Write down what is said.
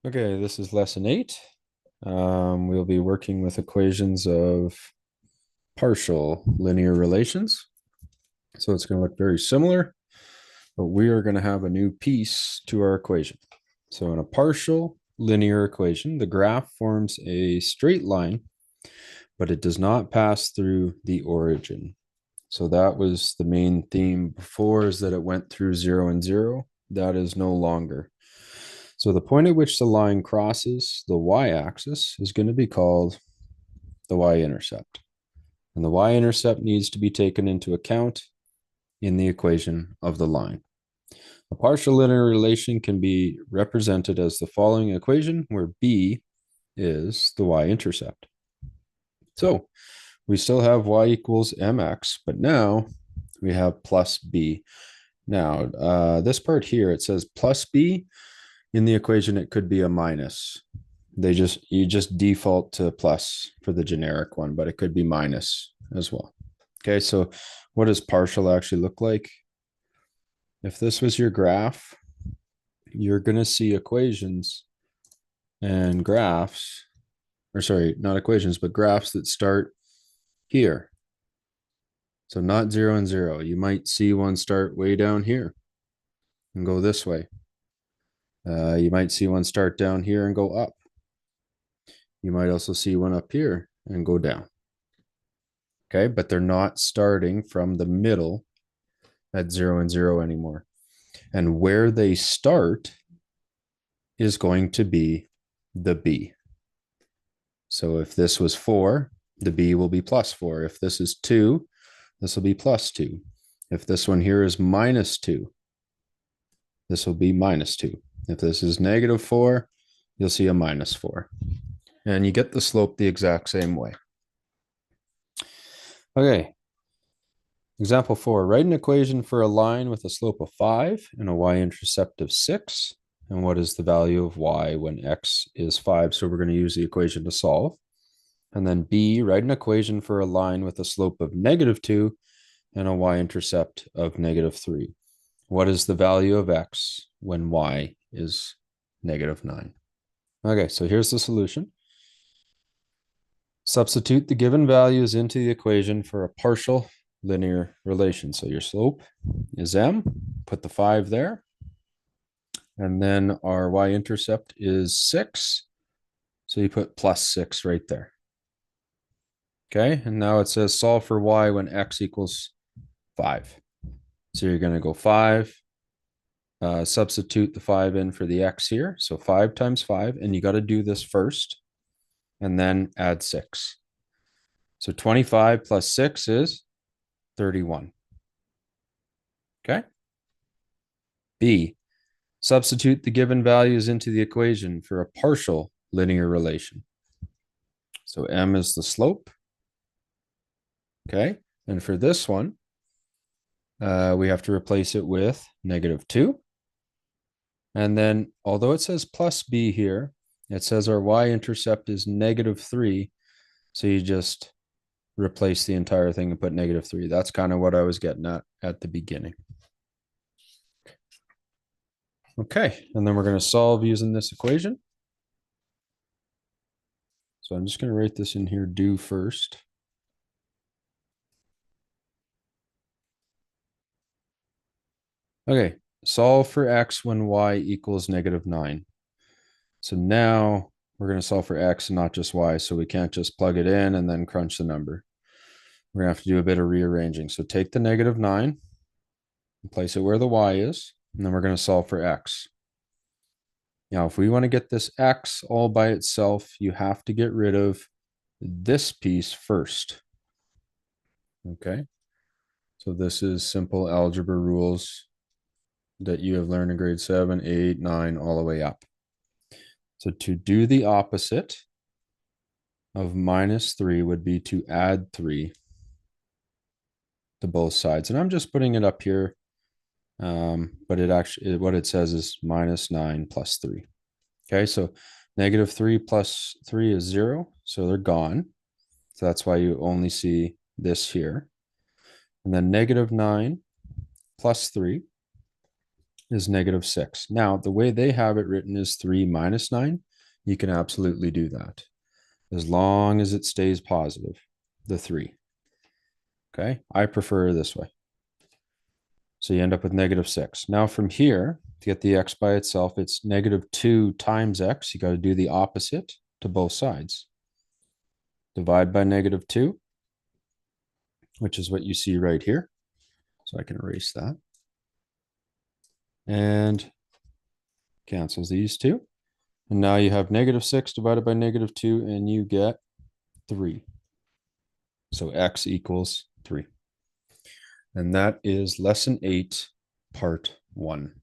Okay, this is lesson 8. We'll be working with equations of partial linear relations. So it's going to look very similar, but we are going to have a new piece to our equation. So in a partial linear equation, the graph forms a straight line, but it does not pass through the origin. So that was the main theme before, is that it went through 0 and 0. That is no longer. So the point at which the line crosses the y-axis is going to be called the y-intercept. And the y-intercept needs to be taken into account in the equation of the line. A partial linear relation can be represented as the following equation, where b is the y-intercept. So we still have y equals mx, but now we have plus b. Now, this part here, it says plus b. In the equation, it could be a minus. You just default to plus for the generic one, but it could be minus as well. Okay, so what does partial actually look like? If this was your graph, you're going to see equations and graphs, or sorry, not equations, but graphs that start here. So not 0 and 0. You might see one start way down here and go this way. You might see one start down here and go up. You might also see one up here and go down. Okay, but they're not starting from the middle at 0 and 0 anymore. And where they start is going to be the b. So if this was 4, the b will be plus 4. If this is 2, this will be plus 2. If this one here is minus 2, this will be minus 2. If this is negative 4, you'll see a minus 4. And you get the slope the exact same way. Okay. Example 4, write an equation for a line with a slope of 5 and a y-intercept of 6. And what is the value of y when x is 5? So we're going to use the equation to solve. And then B, write an equation for a line with a slope of negative 2 and a y-intercept of negative 3. What is the value of x when y is negative 9? Okay, so here's the solution. Substitute the given values into the equation for a partial linear relation. So your slope is m, put the 5 there. And then our y-intercept is 6. So you put plus 6 right there. Okay, and now it says solve for y when x equals 5. So you're going to go 5, substitute the 5 in for the x here. So 5 times 5, and you got to do this first, and then add 6. So 25 plus 6 is 31. Okay. B, substitute the given values into the equation for a partial linear relation. So m is the slope. Okay, and for this one, we have to replace it with negative 2. And then, although it says plus b here, it says our y-intercept is negative 3. So you just replace the entire thing and put negative 3. That's kind of what I was getting at the beginning. Okay, and then we're going to solve using this equation. So I'm just going to write this in here, do first. Okay, solve for x when y equals negative 9. So now we're going to solve for x and not just y, so we can't just plug it in and then crunch the number. We're going to have to do a bit of rearranging. So take the negative 9 and place it where the y is, and then we're going to solve for x. Now, if we want to get this x all by itself, you have to get rid of this piece first. Okay, so this is simple algebra rules that you have learned in grade 7, 8, 9, all the way up. So to do the opposite of minus 3 would be to add 3 to both sides. And I'm just putting it up here, but it actually, what it says is minus 9 plus 3. Okay, so negative 3 plus 3 is 0, so they're gone. So that's why you only see this here. And then negative 9 plus 3 is -6. Now, the way they have it written is 3 minus 9. You can absolutely do that as long as it stays positive, the 3. Okay, I prefer this way. So you end up with -6. Now from here, to get the x by itself, it's -2 times x. You got to do the opposite to both sides. Divide by -2, which is what you see right here. So I can erase that. And cancels these two. And now you have -6 divided by -2, and you get 3. So x equals 3. And that is lesson 8, part 1.